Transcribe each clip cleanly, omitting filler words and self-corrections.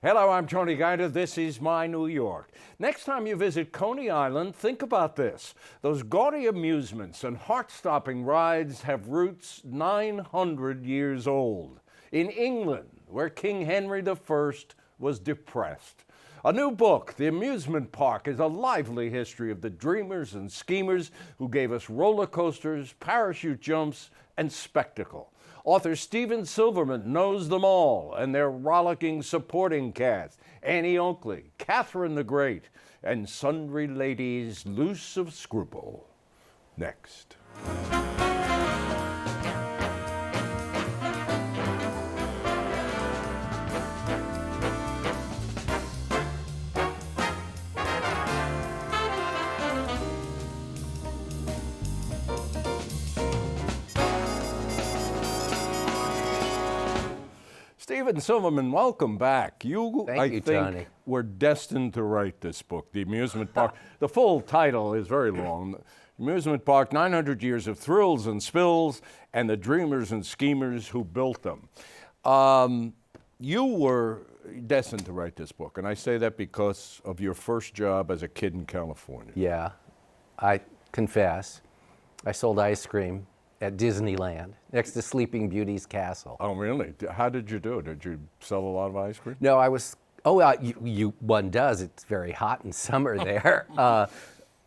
Hello, I'm Tony Guida. This is my New York. Next time you visit Coney Island, think about this. Those gaudy amusements and heart-stopping rides have roots 900 years old. In England, where King Henry I was depressed. A new book, The Amusement Park, is a lively history of the dreamers and schemers who gave us roller coasters, parachute jumps, and spectacle. Author Stephen Silverman knows them all and their rollicking supporting cast, Annie Oakley, Catherine the Great, and sundry ladies loose of scruple. Next. Stephen Silverman, welcome back. Thank you, I think, Tony. were destined to write this book, The Amusement Park. The full title is very long. Amusement Park, 900 Years of Thrills and Spills, and the Dreamers and Schemers Who Built Them. You were destined to write this book, and I say that because of your first job as a kid in California. Yeah, I confess, I sold ice cream at Disneyland, next to Sleeping Beauty's castle. Oh, really? How did you do it? Did you sell a lot of ice cream? No, I was, one does, it's very hot in summer there.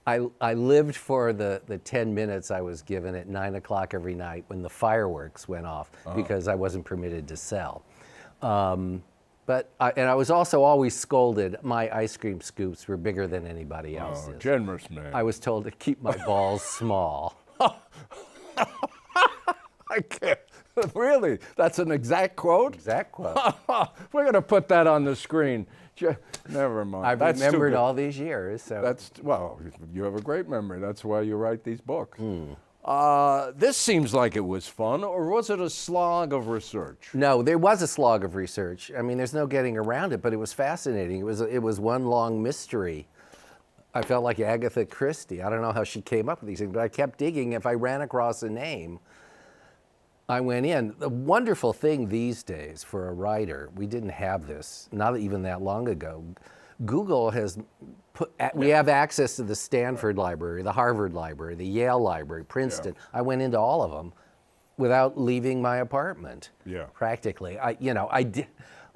I lived for the 10 minutes I was given at 9 o'clock every night when the fireworks went off because I wasn't permitted to sell. But I was also always scolded. My ice cream scoops were bigger than anybody else's. Generous man. I was told to keep my balls small. I can't. Really? That's an exact quote? Exact quote. We're going to put that on the screen. Never mind. I've remembered all these years. So. Well, you have a great memory. That's why you write these books. This seems like it was fun, or was it a slog of research? No, there was a slog of research. I mean, there's no getting around it, but it was fascinating. It was one long mystery. I felt like Agatha Christie. I don't know how she came up with these things, but I kept digging. If I ran across a name, I went in. The wonderful thing these days for a writer, we didn't have this, not even that long ago. Google has we have access to the Stanford Library, the Harvard Library, the Yale Library, Princeton. Yeah. I went into all of them without leaving my apartment. Yeah. Practically.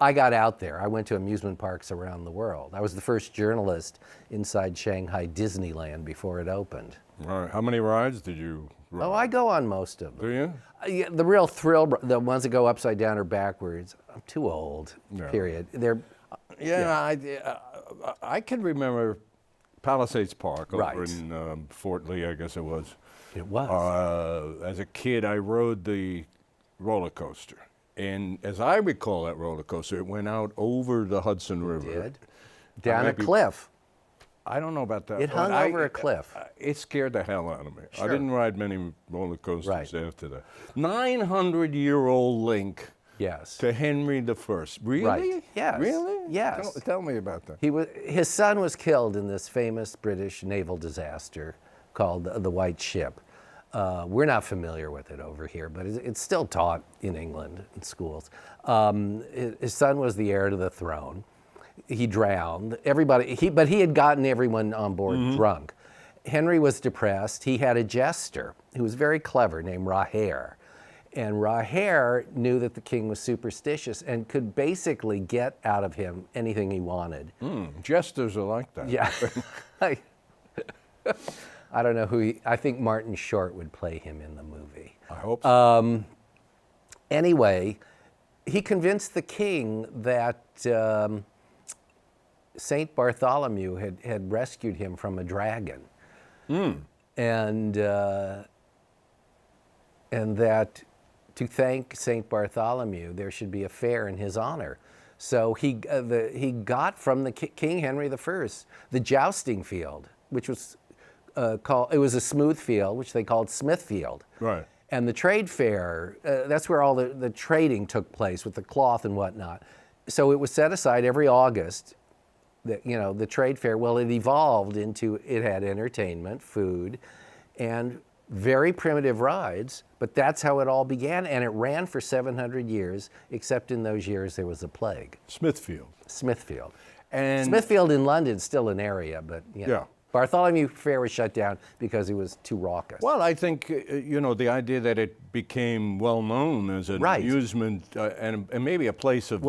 I got out there. I went to amusement parks around the world. I was the first journalist inside Shanghai Disneyland before it opened. All right. How many rides did you ride? Oh, I go on most of them. Do you? Yeah, the real thrill, the ones that go upside down or backwards, I'm too old, period. They're, I can remember Palisades Park over in Fort Lee, I guess it was. It was. As a kid, I rode the roller coaster. And as I recall that roller coaster, it went out over the Hudson River. It did? Down a cliff. I don't know about that. It hung over a cliff. It scared the hell out of me. Sure. I didn't ride many roller coasters after that. 900-year-old link to Henry I. Really? Right. Yes. Really? Yes. Tell me about that. His son was killed in this famous British naval disaster called the White Ship. We're not familiar with it over here, but it's still taught in England in schools. His son was the heir to the throne. He drowned. But he had gotten everyone on board drunk. Henry was depressed. He had a jester who was very clever named Rahere. And Rahere knew that the king was superstitious and could basically get out of him anything he wanted. Jesters are like that. Yeah. I don't know who I think Martin Short would play him in the movie. I hope so. Anyway, he convinced the king that Saint Bartholomew had rescued him from a dragon. And that to thank Saint Bartholomew, there should be a fair in his honor. So he got from the King Henry I the jousting field, which was it was a smooth field, which they called Smithfield. Right. And the trade fair, that's where all the trading took place with the cloth and whatnot. So it was set aside every August, the trade fair. Well, it evolved into, it had entertainment, food, and Very primitive rides, but that's how it all began, and it ran for 700 years, except in those years there was a plague. Smithfield. And Smithfield in London is still an area, but yeah. Bartholomew Fair was shut down because it was too raucous. Well, I think, the idea that it became well known as an amusement and maybe a place of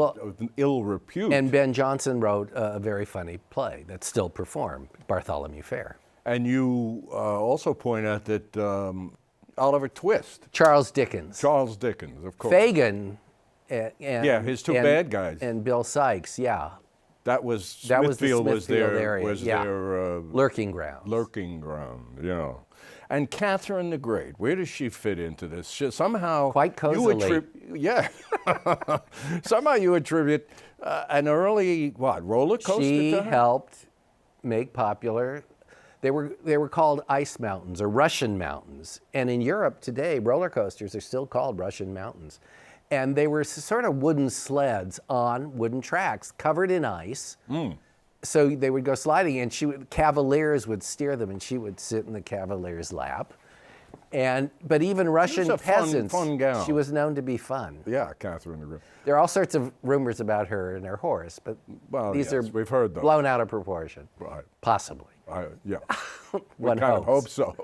ill repute. And Ben Jonson wrote a very funny play that's still performed, Bartholomew Fair. And you also point out that Oliver Twist. Charles Dickens, of course. Fagin. His two bad guys. And Bill Sykes, Smithfield was their lurking ground. And Catherine the Great, where does she fit into this? Somehow, quite cozily. Somehow you attribute an early roller coaster. She to her? helped make popular. They were called ice mountains or Russian mountains, and in Europe today, roller coasters are still called Russian mountains. And they were sort of wooden sleds on wooden tracks covered in ice. So they would go sliding, and cavaliers would steer them, and she would sit in the cavalier's lap. But even Russian peasants, fun gal. She was known to be fun. Yeah, Catherine the Great. There are all sorts of rumors about her and her horse, but these are we've heard those. Blown out of proportion. Right. Possibly. We kind of hope so.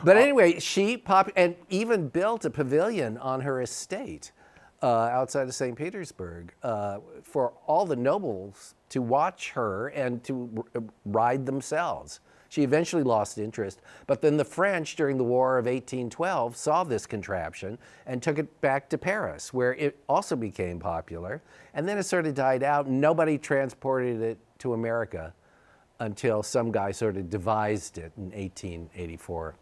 But anyway, she and even built a pavilion on her estate outside of St. Petersburg for all the nobles to watch her and to ride themselves. She eventually lost interest, but then the French during the War of 1812 saw this contraption and took it back to Paris, where it also became popular. And then it sort of died out, and nobody transported it to America until some guy sort of devised it in 1884.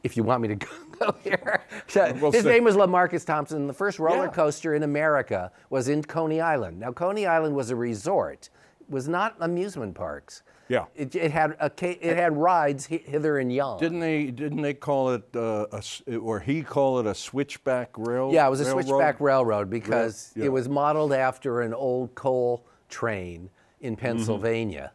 If you want me to go here. His name was LaMarcus Thompson. The first roller coaster in America was in Coney Island. Now, Coney Island was a resort. It was not amusement parks. Yeah. It had rides hither and yon. Didn't they call it or he call it a switchback railroad? Yeah, it was a switchback railroad because it was modeled after an old coal train in Pennsylvania.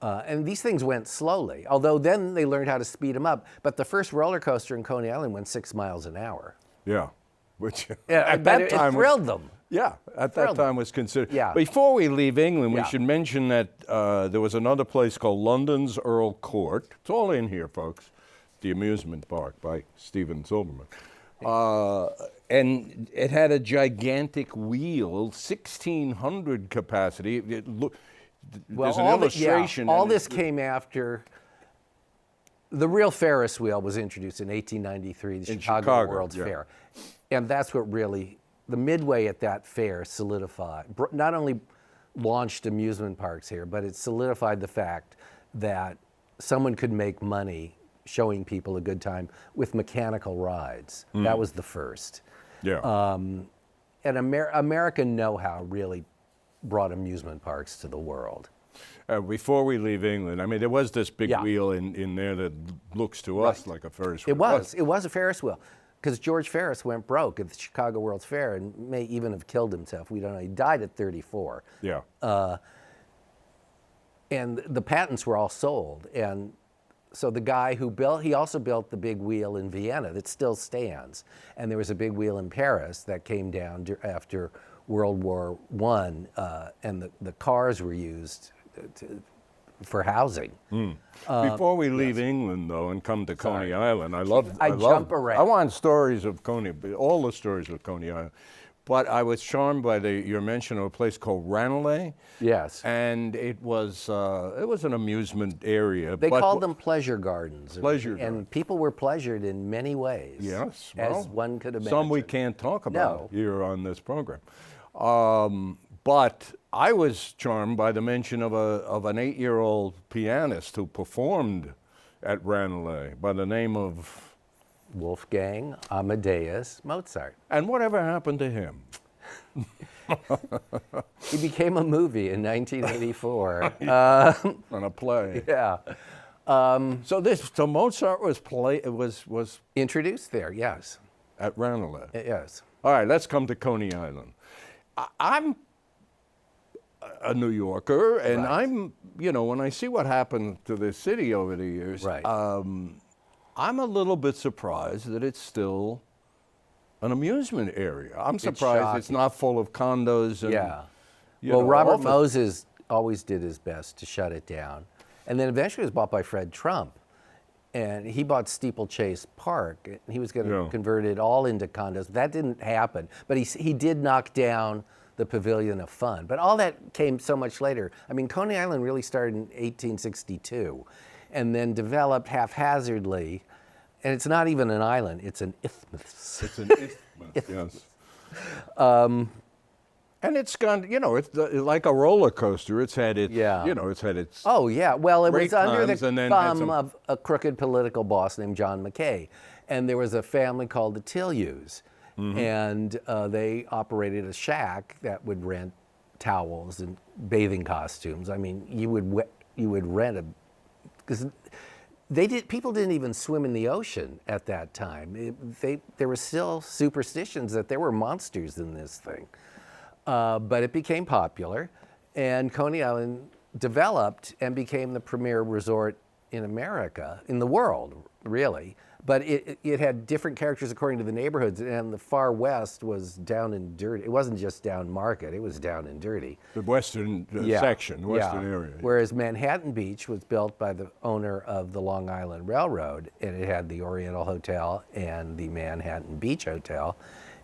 And these things went slowly, although then they learned how to speed them up. But the first roller coaster in Coney Island went 6 miles an hour. Yeah, which at that time it thrilled them. Yeah, at that time was considered. Yeah. Before we leave England, we should mention that there was another place called London's Earl Court. It's all in here, folks. The Amusement Park by Steven Silverman. And it had a gigantic wheel, 1,600 capacity. There's an illustration. All this came after the real Ferris Wheel was introduced in 1893, the Chicago World's Fair. And that's what really, the midway at that fair solidified, not only launched amusement parks here, but it solidified the fact that someone could make money showing people a good time with mechanical rides. That was the first. Yeah. And American know-how really brought amusement parks to the world. Before we leave England, I mean, there was this big wheel in there that looks to us like a Ferris wheel. It was a Ferris wheel, because George Ferris went broke at the Chicago World's Fair and may even have killed himself. We don't know. He died at 34. Yeah. And the patents were all sold. And so the guy who he also built the big wheel in Vienna that still stands. And there was a big wheel in Paris that came down after World War I, and the cars were used for housing. Before we leave England, though, and come to Coney Island, I jump around. I want stories of all the stories of Coney Island. But I was charmed by your mention of a place called Ranelagh. Yes. And it was an amusement area. They called them pleasure gardens. Pleasure gardens. And people were pleasured in many ways. Yes. As one could imagine. Some we can't talk about here on this program. But I was charmed by the mention of an 8-year-old pianist who performed at Ranelagh by the name of Wolfgang Amadeus Mozart. And whatever happened to him? He became a movie in 1984. On a play. Yeah. So Mozart was introduced there, yes. At Ranelagh. Yes. All right, let's come to Coney Island. I'm a New Yorker, and I'm, when I see what happened to this city over the years, I'm a little bit surprised that it's still an amusement area. I'm surprised it's not full of condos and Well, Robert office. Moses always did his best to shut it down. And then eventually it was bought by Fred Trump. And he bought Steeplechase Park. And he was going to convert it all into condos. That didn't happen. But he did knock down the Pavilion of Fun. But all that came so much later. I mean, Coney Island really started in 1862 and then developed haphazardly. And it's not even an island, it's an isthmus. It's an isthmus, yes. And it's gone, it's like a roller coaster. It's had its, it's had its. Oh, yeah. Well, it was under the thumb some of a crooked political boss named John McKay. And there was a family called the Tillyous. And they operated a shack that would rent towels and bathing costumes. I mean, you would rent because people didn't even swim in the ocean at that time. There were still superstitions that there were monsters in this thing. But it became popular, and Coney Island developed and became the premier resort in America, in the world, really. But it had different characters according to the neighborhoods, and the far west was down and dirty. It wasn't just down Market, it was down and dirty. The western section, the western area. Whereas Manhattan Beach was built by the owner of the Long Island Railroad, and it had the Oriental Hotel and the Manhattan Beach Hotel,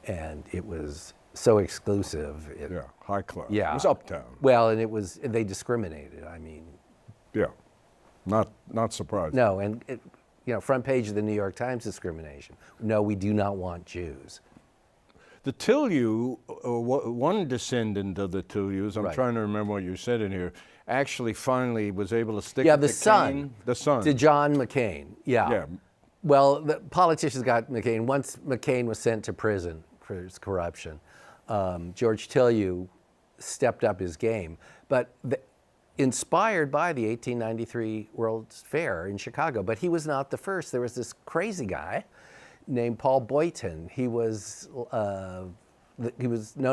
and it was so exclusive. High class. Yeah. It was uptown. Well, and they discriminated, I mean. Yeah, not surprising. No, and front page of the New York Times discrimination. No, we do not want Jews. The Tillyous, one descendant of the Tillyous, I'm trying to remember what you said in here, actually finally was able to stick the the son. The son. To John McCain, Yeah. Well, the politicians got McCain. Once McCain was sent to prison for his corruption, George Tillyous stepped up his game. But inspired by the 1893 World's Fair in Chicago. But he was not the first. There was this crazy guy named Paul Boynton. He was known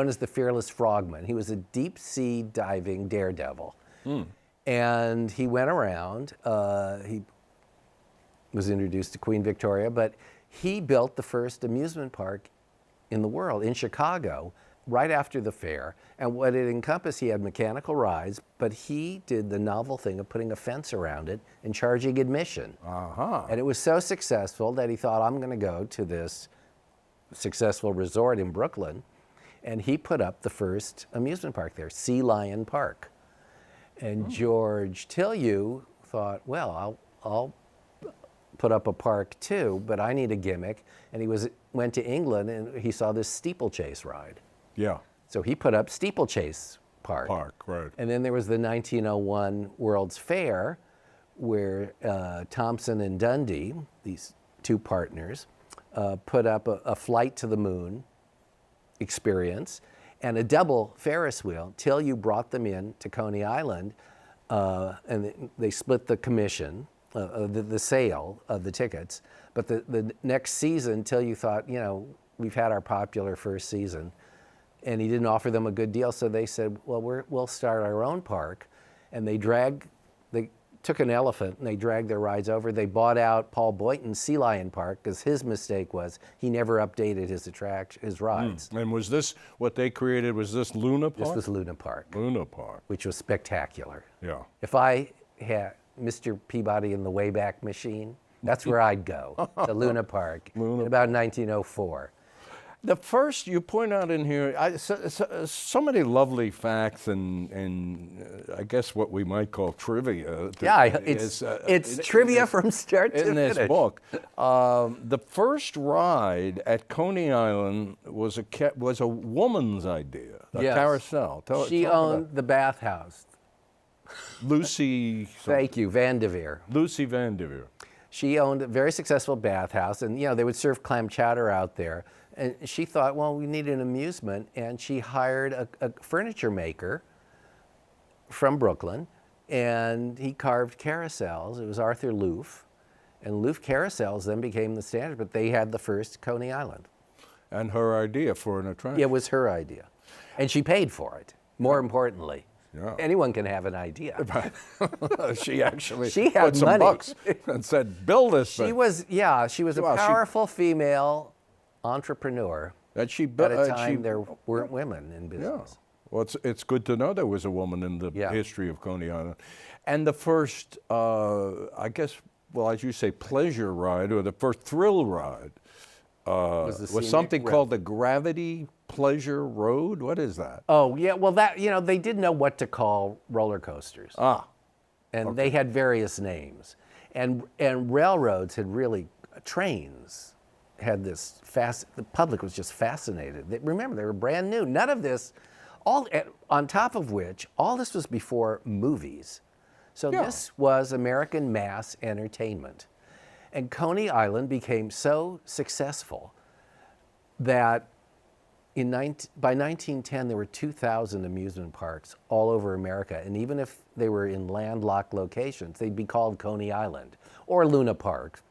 as the Fearless Frogman. He was a deep sea diving daredevil. And he went around. He was introduced to Queen Victoria, but he built the first amusement park in the world, in Chicago, right after the fair. And what it encompassed, he had mechanical rides, but he did the novel thing of putting a fence around it and charging admission. And it was so successful that he thought, I'm going to go to this successful resort in Brooklyn. And he put up the first amusement park there, Sea Lion Park. And George Tillyous thought, well, I'll put up a park too, but I need a gimmick. And he went to England and he saw this steeplechase ride. Yeah. So he put up Steeplechase Park. Right. And then there was the 1901 World's Fair, where Thompson and Dundee, these two partners, put up a flight to the moon experience and a double Ferris wheel. Tillyous brought them in to Coney Island, and they split the commission, the sale of the tickets. But the next season, Tillyous thought, we've had our popular first season. And he didn't offer them a good deal, so they said, well, we'll start our own park. And they took an elephant and they dragged their rides over. They bought out Paul Boynton's Sea Lion Park because his mistake was he never updated his rides. And was this, what they created, was this Luna Park? This was Luna Park. Luna Park. Which was spectacular. Yeah. If I had Mr. Peabody in the Wayback Machine, that's where I'd go, to Luna Park, in about 1904. The first, you point out in here, so many lovely facts and I guess what we might call trivia. It's trivia from start to finish. In this book. The first ride at Coney Island was a woman's idea, a carousel. She owned the bathhouse. Lucy. Thank you, Vanderveer. Lucy Vanderveer. She owned a very successful bathhouse, and they would serve clam chowder out there. And she thought, well, we need an amusement, and she hired a furniture maker from Brooklyn, and he carved carousels. It was Arthur Loof, and Loof carousels then became the standard, but they had the first Coney Island. And her idea for an attraction. It was her idea, and she paid for it, more importantly. Yeah. Anyone can have an idea. She actually She had put some money. bucks and said, "Build this She thing." was a Well, powerful female entrepreneur. That she At a time there weren't women in Yeah. business. Well, it's good to know there was a woman in the history of Coney Island. And the first, I guess, well, as you say, pleasure ride, or the first thrill ride, was something called the Gravity Pleasure Road. What is that? Oh, yeah, well, that, they didn't know what to call roller coasters. And they had various names. And railroads had really, trains had this the public was just fascinated. Remember, they were brand new. None of this, on top of which, all this was before movies. So this was American mass entertainment. And Coney Island became so successful that by 1910, there were 2,000 amusement parks all over America. And even if they were in landlocked locations, they'd be called Coney Island or Luna Park.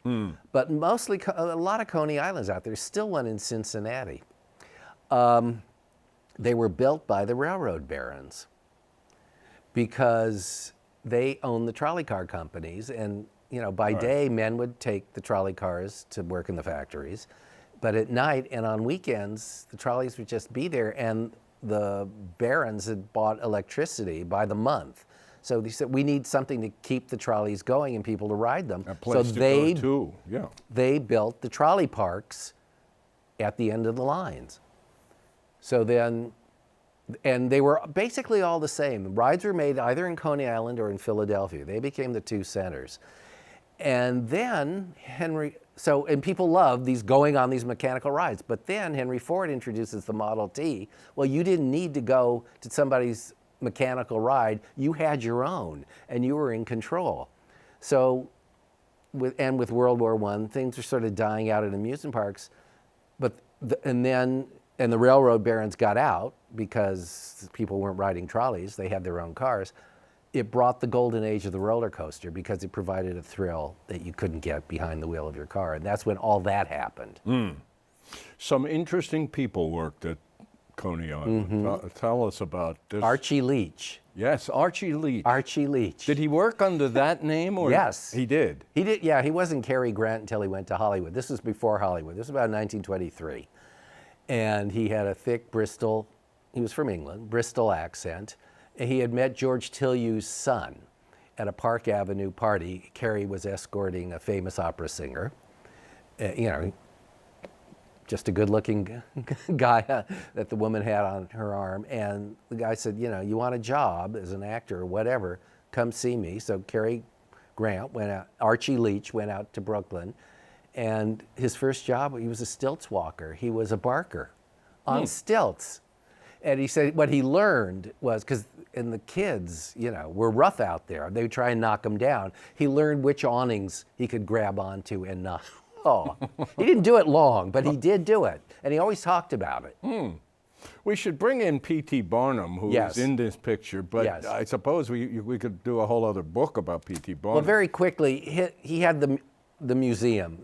But mostly, a lot of Coney Islands out there. There's still one in Cincinnati. They were built by the railroad barons because they owned the trolley car companies. And, by day, men would take the trolley cars to work in the factories. But at night and on weekends, the trolleys would just be there, and the barons had bought electricity by the month. So they said, we need something to keep the trolleys going and people to ride them. A place to go to, yeah. They built the trolley parks at the end of the lines. So then, and they were basically all the same. Rides were made either in Coney Island or in Philadelphia. They became the two centers. And then and people loved going on these mechanical rides. But then Henry Ford introduces the Model T. Well, you didn't need to go to somebody's mechanical ride. You had your own, and you were in control. So, with World War I, things were sort of dying out at amusement parks. But the railroad barons got out because people weren't riding trolleys. They had their own cars. It brought the golden age of the roller coaster because it provided a thrill that you couldn't get behind the wheel of your car. And that's when all that happened. Some interesting people worked at Coney Island. Tell us about this. Archie Leach. Yes, Archie Leach. Archie Leach. Did he work under that name? Or Yes. He did? He did, yeah. He wasn't Cary Grant until he went to Hollywood. This was before Hollywood. This was about 1923. And he had a thick Bristol, he was from England, Bristol accent. And he had met George Tilyou's son at a Park Avenue party. Cary was escorting a famous opera singer. Just a good-looking guy that the woman had on her arm. And the guy said, you want a job as an actor or whatever, come see me. So Cary Grant went out, Archie Leach went out to Brooklyn. And his first job, he was a stilts walker. He was a barker on stilts. And he said what he learned was, and the kids, were rough out there. They would try and knock him down. He learned which awnings he could grab onto and not. He didn't do it long, but he did do it. And he always talked about it. We should bring in P.T. Barnum, who is in this picture, but I suppose we could do a whole other book about P.T. Barnum. Well, very quickly, he had the museum,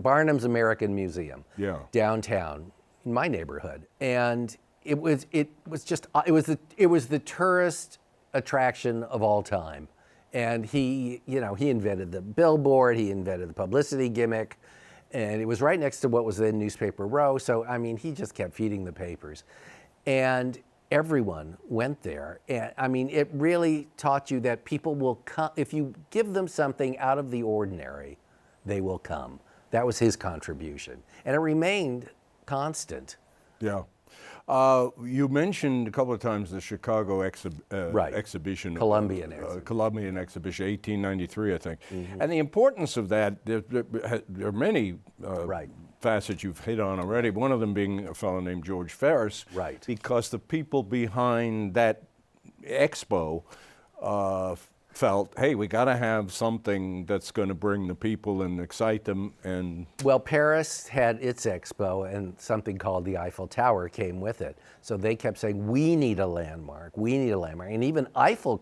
Barnum's American Museum, downtown in my neighborhood. And it was the tourist attraction of all time. And he invented the billboard, he invented the publicity gimmick, and it was right next to what was then Newspaper Row. So, he just kept feeding the papers. And everyone went there. And it really taught you that people will come, if you give them something out of the ordinary, they will come. That was his contribution. And it remained constant. Yeah. You mentioned a couple of times the Chicago exhibition. Columbian exhibition. Columbian exhibition, 1893, I think. And the importance of that, there are many facets you've hit on already, one of them being a fellow named George Ferris. Right. Because the people behind that expo felt, hey, we got to have something that's going to bring the people and excite them. And well, Paris had its expo, and something called the Eiffel Tower came with it. So they kept saying, we need a landmark, we need a landmark. And even Eiffel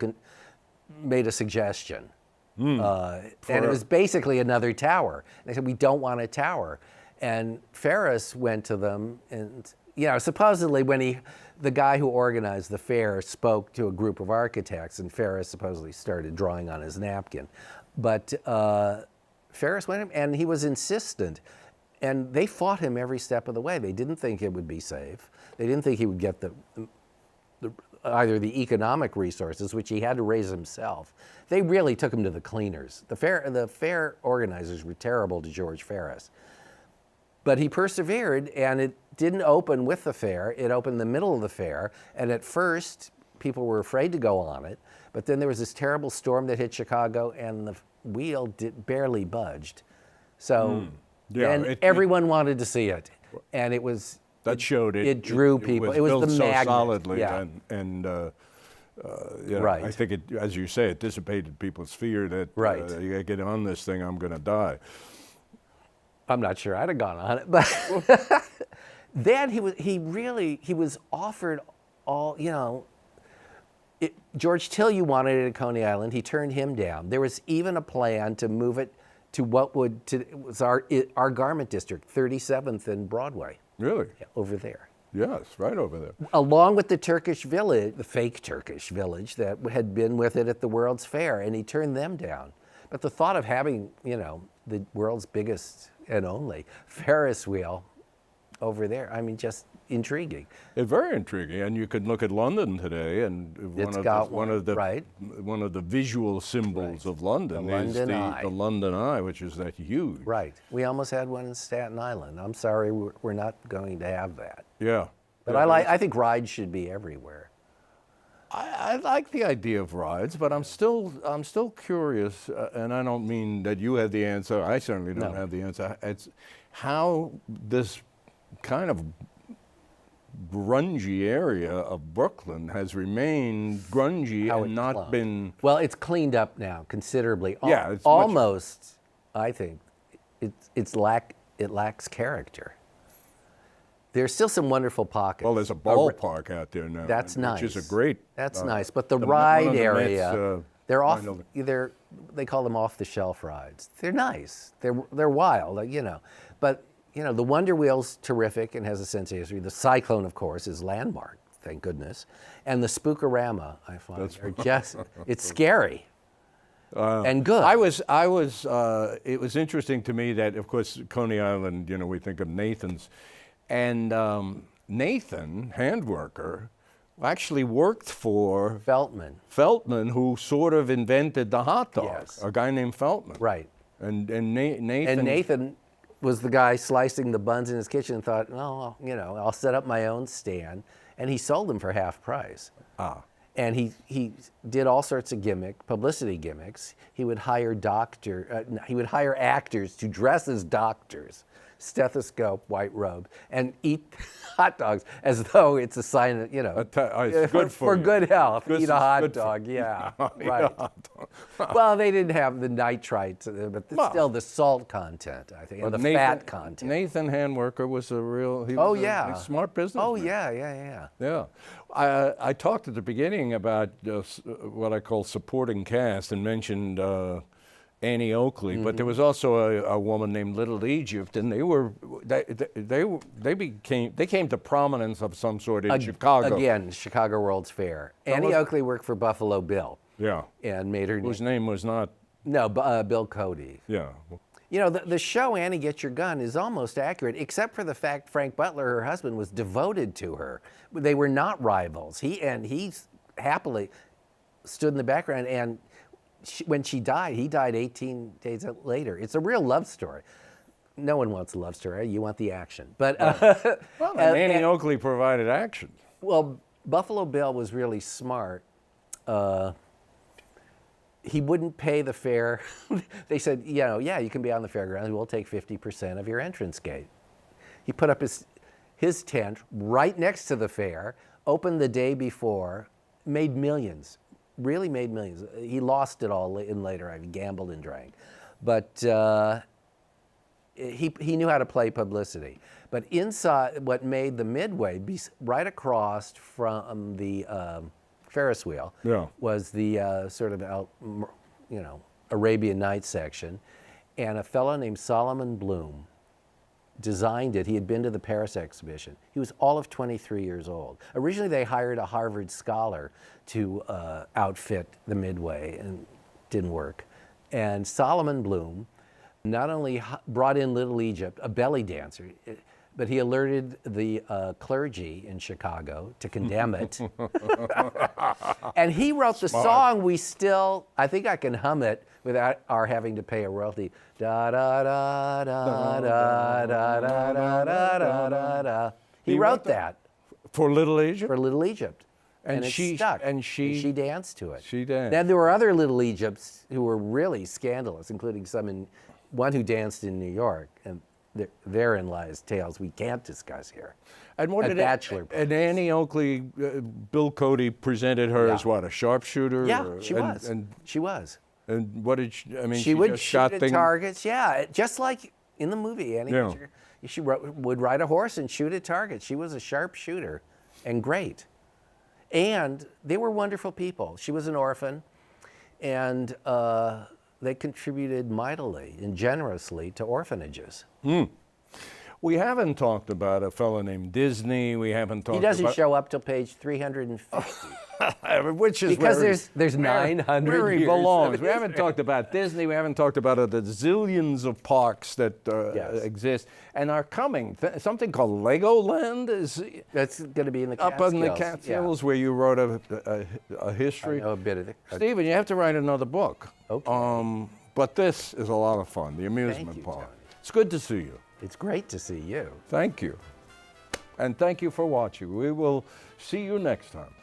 made a suggestion. And it was basically another tower. They said, we don't want a tower. And Ferris went to them and supposedly when the guy who organized the fair spoke to a group of architects, and Ferris supposedly started drawing on his napkin. But Ferris went, and he was insistent. And they fought him every step of the way. They didn't think it would be safe. They didn't think he would get either the economic resources, which he had to raise himself. They really took him to the cleaners. The fair organizers were terrible to George Ferris. But he persevered, and it didn't open with the fair. It opened in the middle of the fair, and at first, people were afraid to go on it. But then there was this terrible storm that hit Chicago, and the wheel barely budged. So everyone wanted to see it, and it was... That showed it. It drew people. It was built the so magnet. solidly, Yeah. Right. I think it, as you say, it dissipated people's fear that you gotta get on this thing, I'm going to die. I'm not sure I'd have gone on it, but then he was offered all, George Tilly wanted it at Coney Island. He turned him down. There was even a plan to move it to it was our garment district, 37th and Broadway. Really? Yeah, over there. Yes, right over there. Along with the Turkish village, the fake Turkish village that had been with it at the World's Fair, and he turned them down. But the thought of having, the world's biggest and only Ferris wheel over there, just intriguing. It's very intriguing, and you could look at London today, and one of the visual symbols of London is the London Eye, which is that huge. Right. We almost had one in Staten Island. I'm sorry, we're not going to have that. Yeah. But I think rides should be everywhere. I like the idea of rides, but I'm still curious, and I don't mean that you have the answer. I certainly don't have the answer. It's how this kind of grungy area of Brooklyn has remained grungy and not been... Well, it's cleaned up now considerably. Yeah, it's almost, I think, it lacks character. There's still some wonderful pockets. Well, there's a ballpark out there now. That's nice. Which is a great... That's nice, but the ride area, they call them off-the-shelf rides. They're nice. They're wild, but... the Wonder Wheel's terrific and has a sense of history. The Cyclone, of course, is landmark, thank goodness. And the Spookorama, I find, are just, it's scary and good. It was interesting to me that, of course, Coney Island, we think of Nathan's. And Nathan, handworker, actually worked for... Feltman, who sort of invented the hot dog. Yes. A guy named Feltman. Right. And Nathan was the guy slicing the buns in his kitchen and thought, I'll set up my own stand. And he sold them for half price. And he did all sorts of publicity gimmicks. He would hire actors to dress as doctors, stethoscope, white robe, and eat hot dogs as though it's a sign of, it's good for good health. Eat a hot dog, yeah, right. Well, they didn't have the nitrites, but still the salt content, I think, and the fat content. Nathan Handworker was a real, a smart businessman. Oh, yeah. Yeah. I talked at the beginning about what I call supporting cast and mentioned Annie Oakley, but there was also a woman named Little Egypt, and they came to prominence of some sort in Chicago. Again, Chicago World's Fair. Annie Oakley worked for Buffalo Bill. Yeah. And made her whose name was not... No, Bill Cody. Yeah. The show Annie Get Your Gun is almost accurate, except for the fact Frank Butler, her husband, was devoted to her. They were not rivals. He happily stood in the background, and when she died, he died 18 days later. It's a real love story. No one wants a love story. You want the action. But Annie Oakley provided action. Well, Buffalo Bill was really smart. He wouldn't pay the fair. They said, you can be on the fairgrounds. We'll take 50% of your entrance gate. He put up his tent right next to the fair, opened the day before, made millions. Really made millions. He lost it all in later. He gambled and drank. But he knew how to play publicity. But inside, what made the Midway be right across from the Ferris Wheel was the sort of, Arabian Nights section. And a fellow named Solomon Bloom designed it, he had been to the Paris exhibition. He was all of 23 years old. Originally, they hired a Harvard scholar to outfit the Midway, and didn't work. And Solomon Bloom not only brought in Little Egypt, a belly dancer, but he alerted the clergy in Chicago to condemn it. And he wrote the song we still, I think I can hum it without our having to pay a royalty. Da da da da da da da da da da da. He wrote that. For Little Egypt? For Little Egypt. And it she stuck. and she danced to it. She danced. Then there were other Little Egypts who were really scandalous, including one who danced in New York, and therein lies tales we can't discuss here. And what did Bachelor parties. And Annie Oakley, Bill Cody presented her as what, a sharpshooter? Yeah, she was. She was. And what did she? I mean, she would just shoot shot at things. targets. Yeah, just like in the movie. Annie, Yeah. she would ride a horse and shoot at targets. She was a sharp shooter, and great. And they were wonderful people. She was an orphan, and they contributed mightily and generously to orphanages. We haven't talked about a fellow named Disney. We haven't talked. He doesn't about, show up till page 350. which is Because where there's 900 where he years belongs. of We haven't talked about Disney. We haven't talked about the zillions of parks that Yes. exist and are coming. Something called Legoland is That's going to be in the Catskills. up in the Catskills, where you wrote a history. I know a bit of it. Stephen, you have to write another book. Okay. But this is a lot of fun. The Amusement you, Park. Tony. It's good to see you. It's great to see you. Thank you. And thank you for watching. We will see you next time.